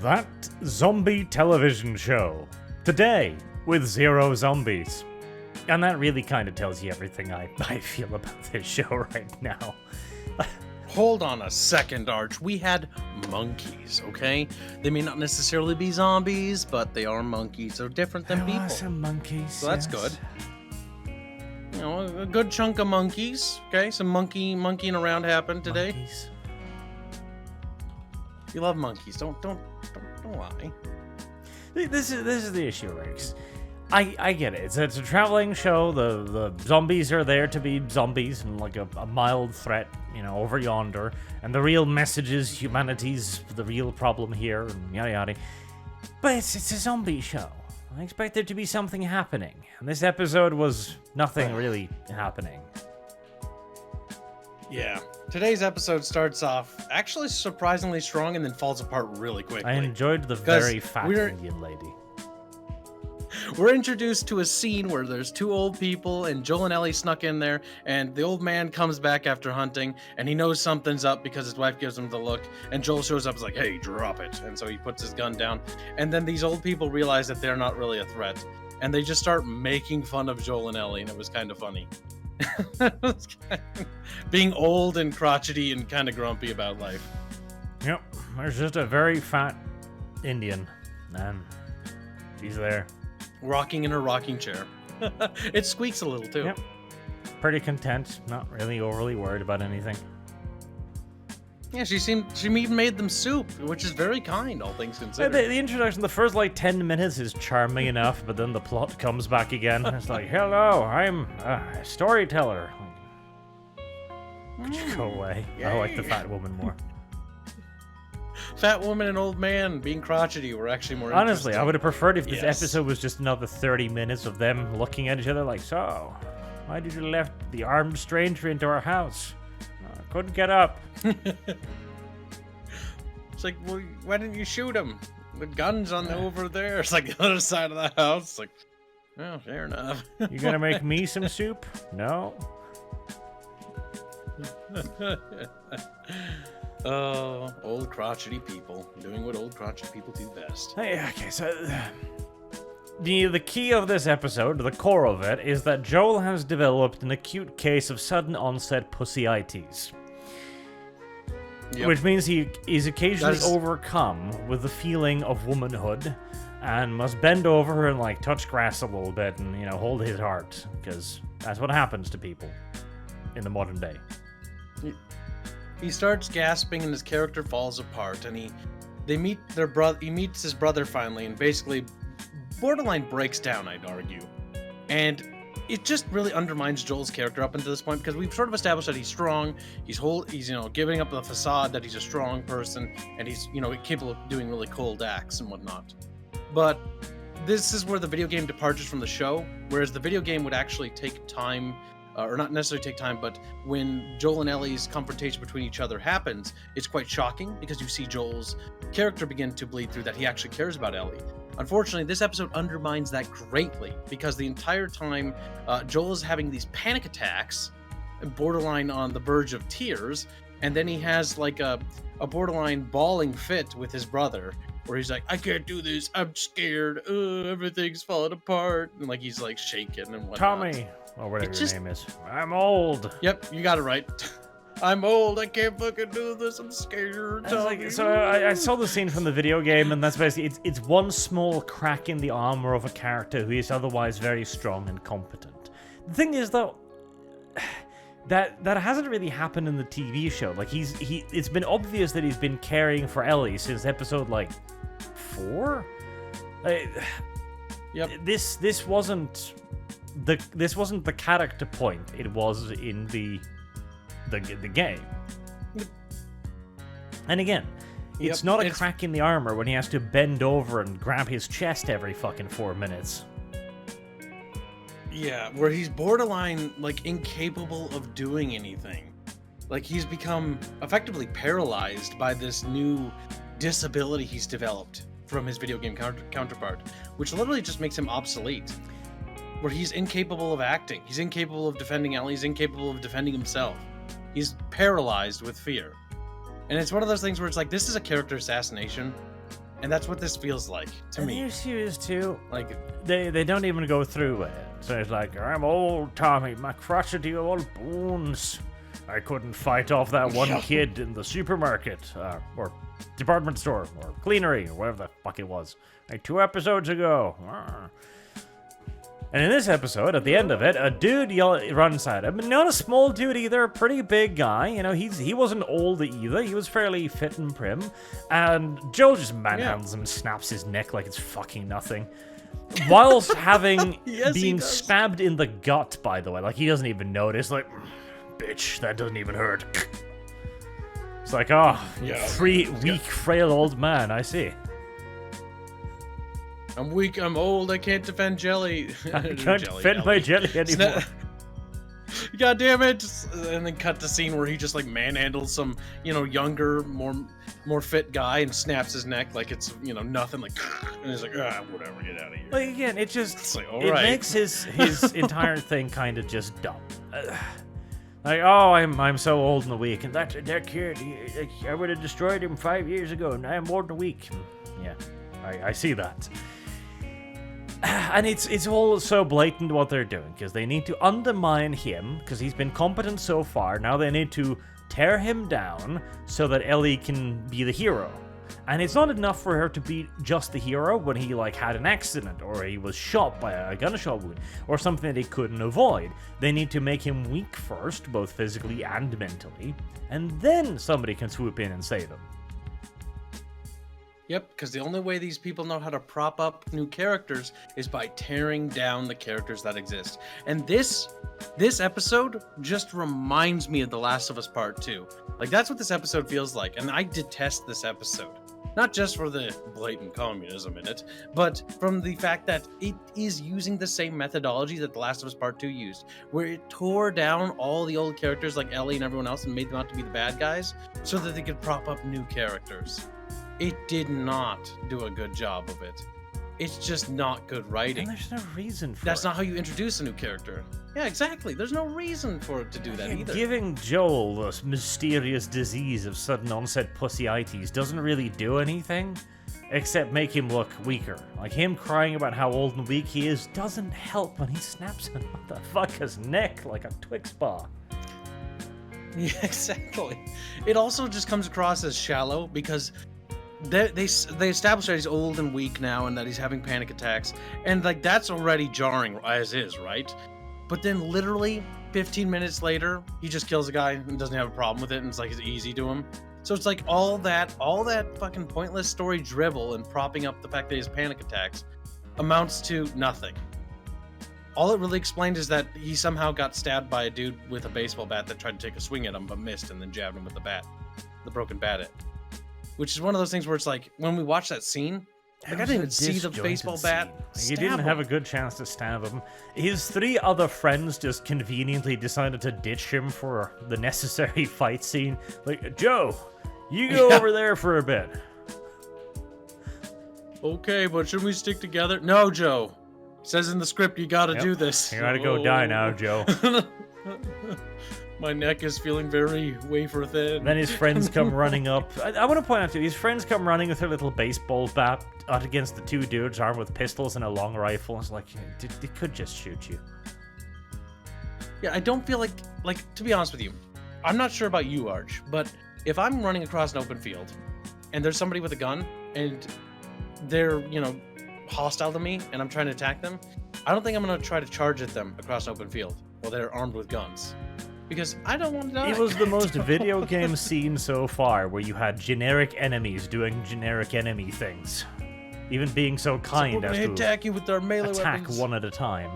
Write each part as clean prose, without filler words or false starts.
That zombie television show. Today, with 0 zombies. And that really kind of tells you everything I feel about this show right now. Hold on a second, Arch. We had monkeys, okay? They may not necessarily be zombies, but they are monkeys. They're different than people. Some monkeys. So that's good. You know, a good chunk of monkeys, okay? Some monkeying around happened today. Monkeys. You love monkeys. Don't lie. This is the issue, Rex. I get it. It's a traveling show. The zombies are there to be zombies and like a mild threat, over yonder. And the real message is humanity's the real problem here, and yada yada. But it's a zombie show. I expect there to be something happening. And this episode was nothing really happening. Yeah. Today's episode starts off actually surprisingly strong and then falls apart really quickly. I enjoyed the very fat Indian lady. We're introduced to a scene where there's 2 old people and Joel and Ellie snuck in there, and the old man comes back after hunting and he knows something's up because his wife gives him the look, and Joel shows up and is like, hey, drop it. And so he puts his gun down, and then these old people realize that they're not really a threat, and they just start making fun of Joel and Ellie, and it was kind of funny. Being old and crotchety and kind of grumpy about life. Yep, there's just a very fat Indian, and she's there. Rocking in her rocking chair. It squeaks a little too. Yep. Pretty content, not really overly worried about anything. Yeah, she even made them soup, which is very kind, all things considered. The introduction, the first 10 minutes is charming enough, but then the plot comes back again. It's like, hello, I'm a storyteller. Could you go away? Yay. I like the fat woman more. Fat woman and old man being crotchety were actually more Honestly, I would have preferred if this Yes. episode was just another 30 minutes of them looking at each other like, so, why did you let the armed stranger into our house? I couldn't get up. It's like, well, why didn't you shoot him? The gun's on over there. It's like the other side of the house. It's like, oh, fair enough. You gonna make me some soup? No? Oh, old crotchety people doing what old crotchety people do best. Hey, okay, so the key of this episode, the core of it, is that Joel has developed an acute case of sudden onset Pussyities. Yep. Which means he is occasionally overcome with the feeling of womanhood and must bend over and touch grass a little bit and hold his heart, because that's what happens to people in the modern day. He starts gasping and his character falls apart, and he meets his brother finally, and basically borderline breaks down, I'd argue. And it just really undermines Joel's character up until this point, because we've sort of established that he's strong, he's giving up the facade that he's a strong person, and he's capable of doing really cold acts and whatnot. But this is where the video game departures from the show, whereas the video game would actually take time, or not necessarily take time, but when Joel and Ellie's confrontation between each other happens, it's quite shocking because you see Joel's character begin to bleed through that he actually cares about Ellie. Unfortunately, this episode undermines that greatly because the entire time Joel is having these panic attacks, borderline on the verge of tears, and then he has a borderline bawling fit with his brother, where he's like, I can't do this, I'm scared, everything's falling apart, and he's shaking and whatnot. Tommy, or whatever your name is. I'm old. Yep, you got it right. I'm old, I can't fucking do this, I'm scared. I saw the scene from the video game, and that's basically, it's one small crack in the armor of a character who is otherwise very strong and competent. The thing is, though, that hasn't really happened in the TV show. It's been obvious that he's been caring for Ellie since episode 4. Yep. This wasn't the character point. It was in the game. And again, it's not a crack in the armor when he has to bend over and grab his chest every fucking 4 minutes. Yeah, where he's borderline incapable of doing anything. He's become effectively paralyzed by this new disability he's developed from his video game counterpart, which literally just makes him obsolete. Where he's incapable of acting, he's incapable of defending Ellie, he's incapable of defending himself. He's paralyzed with fear. And it's one of those things where it's this is a character assassination, And that's what this feels like to And me. the issue is too, Like, they don't even go through with it. So it's like, I'm old, Tommy, my crotchety old bones. I couldn't fight off that one kid in the supermarket, or department store, or cleanery, or whatever the fuck it was, like 2 episodes ago. And in this episode, at the end of it, a dude runs at him. Not a small dude either, a pretty big guy. You know, he wasn't old either. He was fairly fit and prim. And Joe just manhandles him and snaps his neck like it's fucking nothing. Whilst having being stabbed in the gut, by the way. Like, he doesn't even notice. Like, bitch, that doesn't even hurt. It's like, oh, weak, frail old man, I see. I'm weak, I'm old, I can't defend jelly. I can't defend my jelly anymore. God damn it! And then cut the scene where he just like manhandles some, younger, more fit guy and snaps his neck like it's, nothing. Like, and he's like, whatever, get out of here. Like, again, it just It's like, it makes his entire thing kind of just dumb. Like, oh, I'm so old and weak, and that kid, I would have destroyed him 5 years ago, and I am old and weak. Yeah, I see that. And it's all so blatant what they're doing, because they need to undermine him, because he's been competent so far. Now they need to tear him down so that Ellie can be the hero. And it's not enough for her to be just the hero when he had an accident, or he was shot by a gunshot wound, or something that he couldn't avoid. They need to make him weak first, both physically and mentally, and then somebody can swoop in and save him. Yep, because the only way these people know how to prop up new characters is by tearing down the characters that exist. And this episode just reminds me of The Last of Us Part 2. Like, that's what this episode feels like, and I detest this episode. Not just for the blatant communism in it, but from the fact that it is using the same methodology that The Last of Us Part 2 used, where it tore down all the old characters like Ellie and everyone else and made them out to be the bad guys so that they could prop up new characters. It did not do a good job of it. It's just not good writing. And there's no reason for That's it. not how you introduce a new character. Yeah, exactly. There's no reason for it to do that either. Giving Joel this mysterious disease of sudden onset Pussyities doesn't really do anything, except make him look weaker. Like, him crying about how old and weak he is doesn't help when he snaps a motherfucker's neck like a Twix bar. Yeah, exactly. It also just comes across as shallow because they establish that he's old and weak now and that he's having panic attacks, and that's already jarring as is, right? But then literally 15 minutes later, he just kills a guy and doesn't have a problem with it, and it's easy to him. So it's like all that fucking pointless story drivel and propping up the fact that he has panic attacks amounts to nothing. All it really explained is that he somehow got stabbed by a dude with a baseball bat that tried to take a swing at him but missed, and then jabbed him with the broken bat. Which is one of those things where it's like, when we watch that scene, I didn't even see the baseball bat. He didn't have a good chance to stab him. His 3 other friends just conveniently decided to ditch him for the necessary fight scene. Like, Joe, you go over there for a bit. Okay, but should we stick together? No, Joe. It says in the script you gotta do this. You gotta go die now, Joe. My neck is feeling very wafer thin. Then his friends come running up. I want to point out too, his friends come running with their little baseball bat out against the 2 dudes armed with pistols and a long rifle. It's like, they could just shoot you. Yeah, I don't feel like, to be honest with you, I'm not sure about you, Arch, but if I'm running across an open field and there's somebody with a gun and they're, hostile to me and I'm trying to attack them, I don't think I'm going to try to charge at them across an open field while they're armed with guns. Because I don't want to die. It was the most video game scene so far, where you had generic enemies doing generic enemy things. Even being so kind as to attack you with our melee attack weapons. one at a time.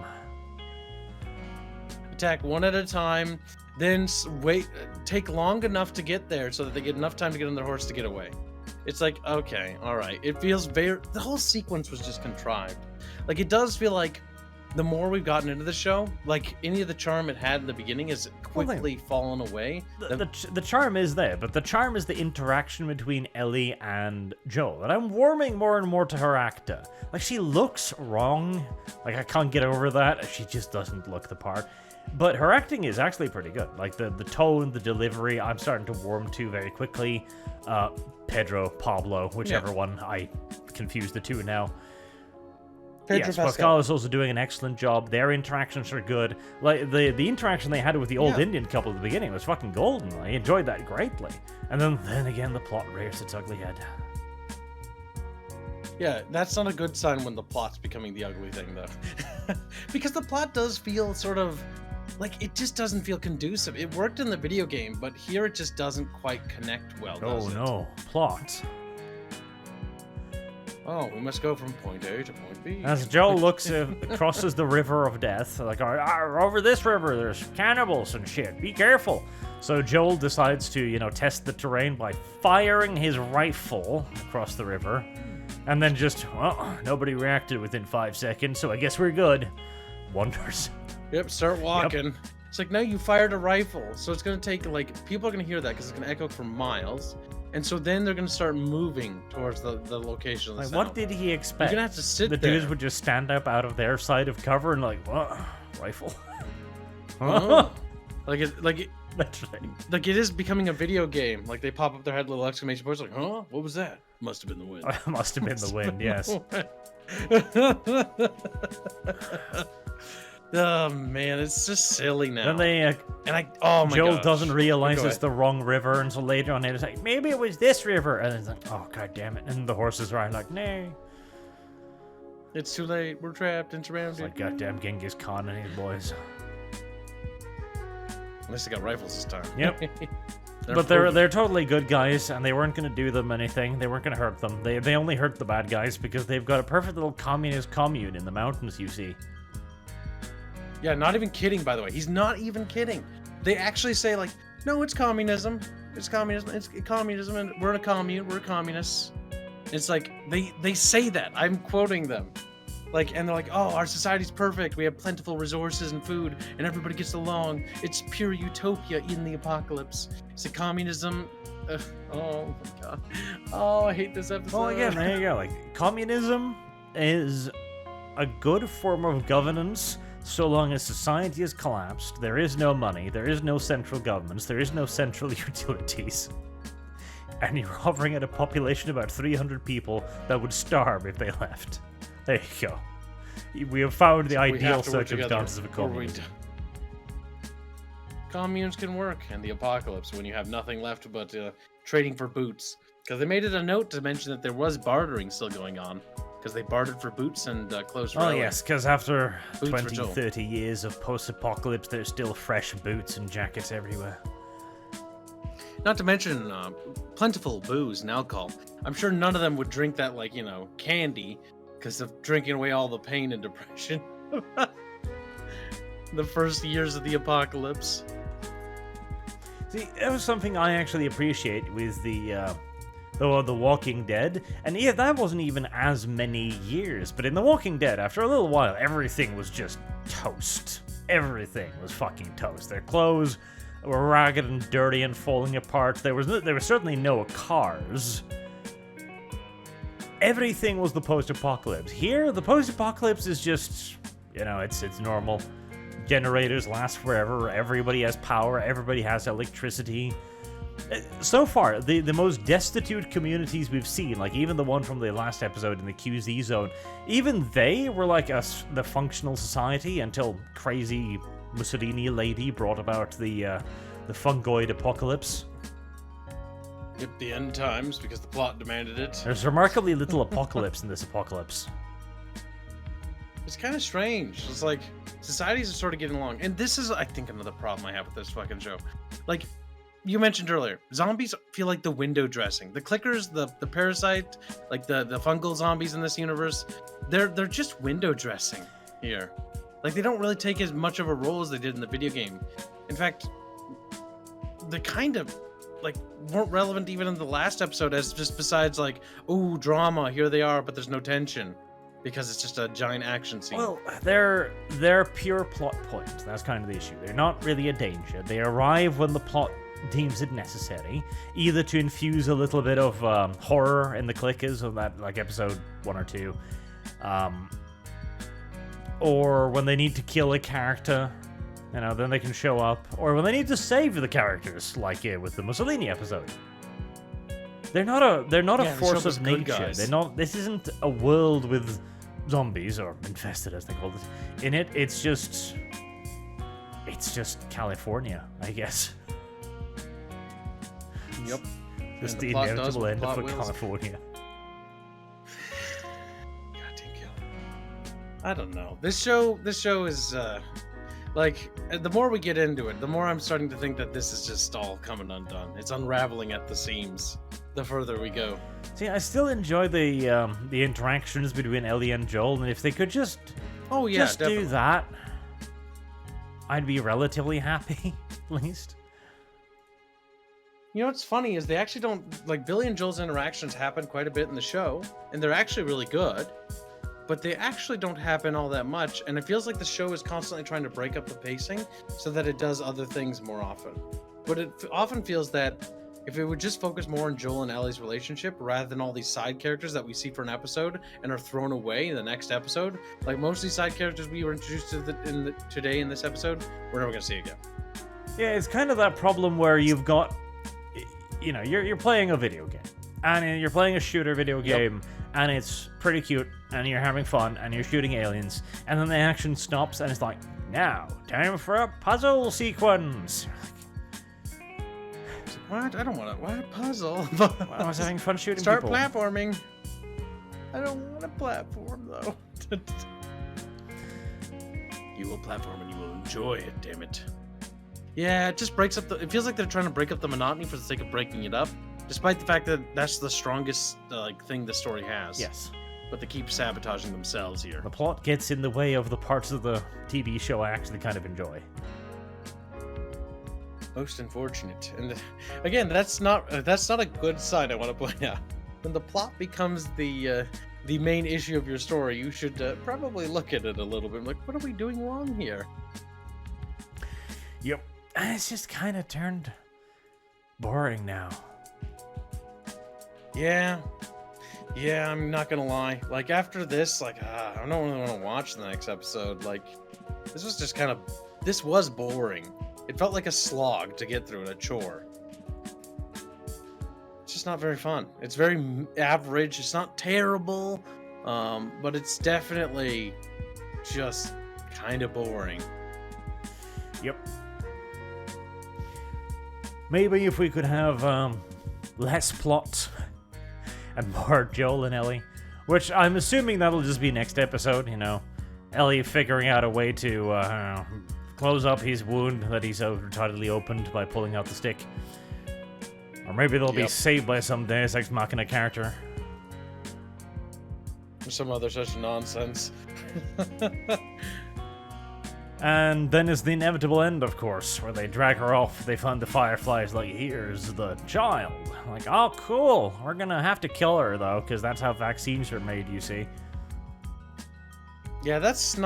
Attack one at a time, then wait, take long enough to get there so that they get enough time to get on their horse to get away. It's like, okay, all right. It feels the whole sequence was just contrived. Like, it does feel like the more we've gotten into the show, any of the charm it had in the beginning is quickly fallen away. The charm is there, but the charm is the interaction between Ellie and Joel. And I'm warming more and more to her actor. She looks wrong. I can't get over that. She just doesn't look the part. But her acting is actually pretty good. Like, the tone, the delivery, I'm starting to warm to very quickly. Pedro, Pablo, whichever one. I confuse the two now. Pedro yes, Pascal. Pascal is also doing an excellent job. Their interactions are good. Like, the interaction they had with the old Indian couple at the beginning was fucking golden. I enjoyed that greatly. And then again, the plot rears its ugly head. Yeah, that's not a good sign when the plot's becoming the ugly thing, though. Because the plot does feel sort of... like, it just doesn't feel conducive. It worked in the video game, but here it just doesn't quite connect well, does it? No. Plot. Oh, we must go from point A to point B. As Joel crosses the river of death, like, over this river, there's cannibals and shit. Be careful. So Joel decides to, test the terrain by firing his rifle across the river. And then just, nobody reacted within 5 seconds, so I guess we're good. Wonders. Yep, start walking. Yep. It's like, no, you fired a rifle. So it's going to take, like, people are going to hear that because it's going to echo for miles. And so then they're going to start moving towards the location of the sound. What did he expect? You're going to have to sit there. The dudes would just stand up out of their side of cover and like, rifle. Like it is becoming a video game. Like they pop up their head, little exclamation points, like, huh? What was that? Must have been the wind. Must have been the wind, yes. Oh man, it's just silly now. Then they, Joel doesn't realize it's the wrong river, and so later on it's like, maybe it was this river, and it's like, oh god damn it, and the horses are like, nay. It's too late. We're trapped and surrounded. It's like goddamn Genghis Khan and his boys. Unless they got rifles this time. Yep. But they're totally good guys, and they weren't going to do them anything. They weren't going to hurt them. They only hurt the bad guys because they've got a perfect little communist commune in the mountains, you see. Yeah, not even kidding, by the way. He's not even kidding. They actually say, like, no, it's communism. It's communism. It's communism, and we're in a commune. We're communists. It's like, they say that. I'm quoting them. Like, and they're like, oh, our society's perfect. We have plentiful resources and food, and everybody gets along. It's pure utopia in the apocalypse. It's a communism. Oh, my God. Oh, I hate this episode. Well, again, there you go. Like, communism is a good form of governance so long as society has collapsed. There is no money. There is no central governments. There is no central utilities. And you're hovering at a population of about 300 people that would starve if they left. There you go. We have found the ideal circumstances of a commune. Communes can work in the apocalypse when you have nothing left but trading for boots. Because they made it a note to mention that there was bartering still going on. Because they bartered for boots and clothes for Ellie. Yes, because after 20, 30 years of post-apocalypse, there's still fresh boots and jackets everywhere. Not to mention plentiful booze and alcohol. I'm sure none of them would drink that, like, candy. Because of drinking away all the pain and depression. The first years of the apocalypse. See, that was something I actually appreciate with the Walking Dead. And yeah, that wasn't even as many years. But in The Walking Dead, after a little while, everything was just toast. Everything was fucking toast. Their clothes were ragged and dirty and falling apart. There was certainly no cars. Everything was the post-apocalypse. Here, the post-apocalypse is just, it's normal. Generators last forever. Everybody has power. Everybody has electricity. So far, the most destitute communities we've seen, like even the one from the last episode in the QZ zone, even they were like the functional society until crazy Mussolini lady brought about the fungoid apocalypse. Yep, the end times, because the plot demanded it. There's remarkably little apocalypse in this apocalypse. It's kind of strange. It's like, societies are sort of getting along. And this is, I think, another problem I have with this fucking show. Like, you mentioned earlier, zombies feel like the window dressing. The clickers, the parasite, like the fungal zombies in this universe, they're just window dressing here. Like, they don't really take as much of a role as they did in the video game. In fact, they kind of... like, weren't relevant even in the last episode, as just besides like, ooh, drama, here they are, but there's no tension because it's just a giant action scene. Well, they're pure plot points. That's kind of the issue. They're not really a danger. They arrive when the plot deems it necessary, either to infuse a little bit of horror in the clickers of that, like episode 1 or 2, or when they need to kill a character You know, then they can show up, or when they need to save the characters, like with the Mussolini episode. They're not a force of nature. They're not. This isn't a world with zombies or infested, as they call it. In it, it's just California, I guess. Yep. Just the inevitable end of California. Goddamn California. I don't know. This show is like, the more we get into it, the more I'm starting to think that this is just all coming undone. It's unraveling at the seams the further we go. See, I still enjoy the interactions between Ellie and Joel, and if they could just do that, I'd be relatively happy, at least. You know what's funny is they actually don't, like, Billy and Joel's interactions happen quite a bit in the show, and they're actually really good, but they actually don't happen all that much, and it feels like the show is constantly trying to break up the pacing so that it does other things more often. But it often feels that if it would just focus more on Joel and Ellie's relationship rather than all these side characters that we see for an episode and are thrown away in the next episode, like most of these side characters we were introduced to today in this episode, we're never going to see again. Yeah, it's kind of that problem where you've got, you know, you're playing a video game, and you're playing a shooter video game, and it's pretty cute, and you're having fun, and you're shooting aliens, and then the action stops, and it's like, now, time for a puzzle sequence. What? I don't want to. What puzzle? Well, I was having fun shooting Start people. platforming. I don't want to platform, though. You will platform and you will enjoy it, damn it. Yeah, it just breaks up it feels like they're trying to break up the monotony for the sake of breaking it up, despite the fact that that's the strongest thing the story has. Yes. But they keep sabotaging themselves here. The plot gets in the way of the parts of the TV show I actually kind of enjoy. Most unfortunate. And again, that's not a good sign, I want to point out. When the plot becomes the main issue of your story, you should probably look at it a little bit. Like, what are we doing wrong here? Yep. And it's just kind of turned boring now. Yeah, I'm not gonna lie. Like, after this, like, I don't really want to watch the next episode. Like, this was boring. It felt like a slog to get through and a chore. It's just not very fun. It's very average. It's not terrible, but it's definitely just kind of boring. Yep. Maybe if we could have less plot and more Joel and Ellie, which I'm assuming that'll just be next episode, you know. Ellie figuring out a way to, I don't know, close up his wound that he's so retardedly opened by pulling out the stick. Or maybe they'll be saved by some Deus Ex Machina character. Or some other such nonsense. And then is the inevitable end, of course, where they drag her off. They find the Fireflies like, here's the child. Like, oh, cool. We're gonna have to kill her, though, because that's how vaccines are made, you see. Yeah, that's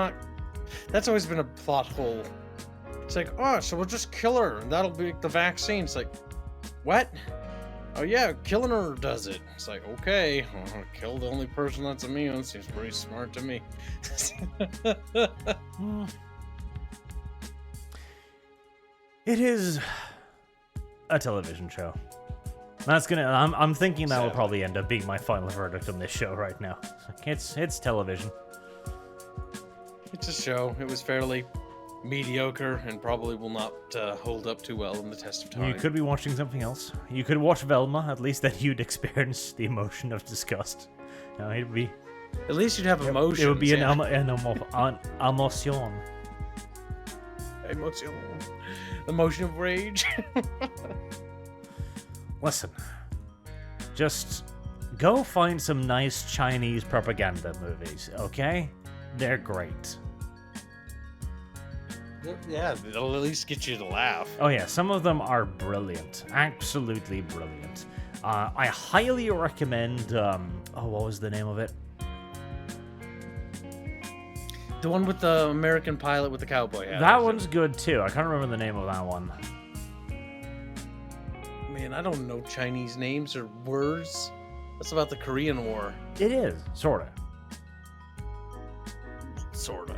always been a plot hole. It's like, oh, so we'll just kill her, and that'll be the vaccine. It's like, what? Oh yeah, killing her does it. It's like, okay, well, kill the only person that's immune. Seems pretty smart to me. It is a television show. That's gonna. I'm thinking that will probably end up being my final verdict on this show right now. It's television. It's a show. It was fairly mediocre and probably will not hold up too well in the test of time. You could be watching something else. You could watch Velma. At least then you'd experience the emotion of disgust. No, it'd be. At least you'd have emotion. It would be an emotion. Emotion of rage. Listen, just go find some nice Chinese propaganda movies, okay? They're great. Yeah, they'll at least get you to laugh. Oh yeah, some of them are brilliant. Absolutely brilliant. I highly recommend, what was the name of it? The one with the American pilot with the cowboy hat. That one's good too. I can't remember the name of that one. Man, I don't know Chinese names or words. That's about the Korean War. It is, sorta. Sorta.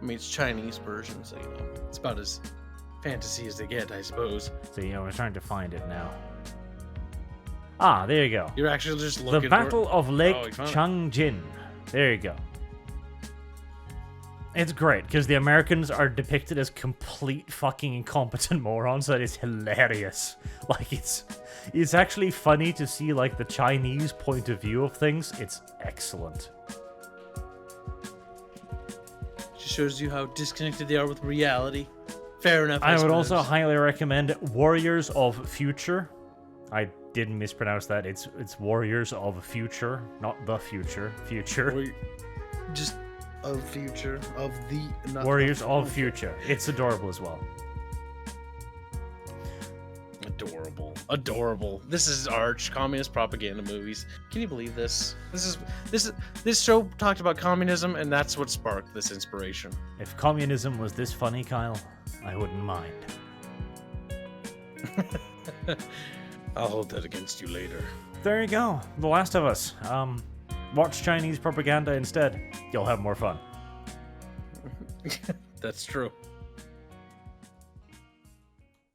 I mean, it's Chinese version, so it's about as fantasy as they get, I suppose. So, we're trying to find it now. Ah, there you go. You're actually just looking The Battle of Lake you found it. Changjin. There you go. It's great, because the Americans are depicted as complete fucking incompetent morons, that is hilarious. Like, it's actually funny to see, like, the Chinese point of view of things. It's excellent. Just shows you how disconnected they are with reality. Fair enough. I would suppose. also highly recommend Warriors of Future. I didn't mispronounce that. It's Warriors of Future, not the future. Future. Or just of future of the not Warriors of Future. It's adorable as well. Adorable. This is Arch communist propaganda movies. Can you believe this? This show talked about communism, and that's what sparked this inspiration. If communism was this funny, Kyle, I wouldn't mind. I'll hold that against you later. There you go. The Last of Us. Watch Chinese propaganda instead. You'll have more fun. That's true.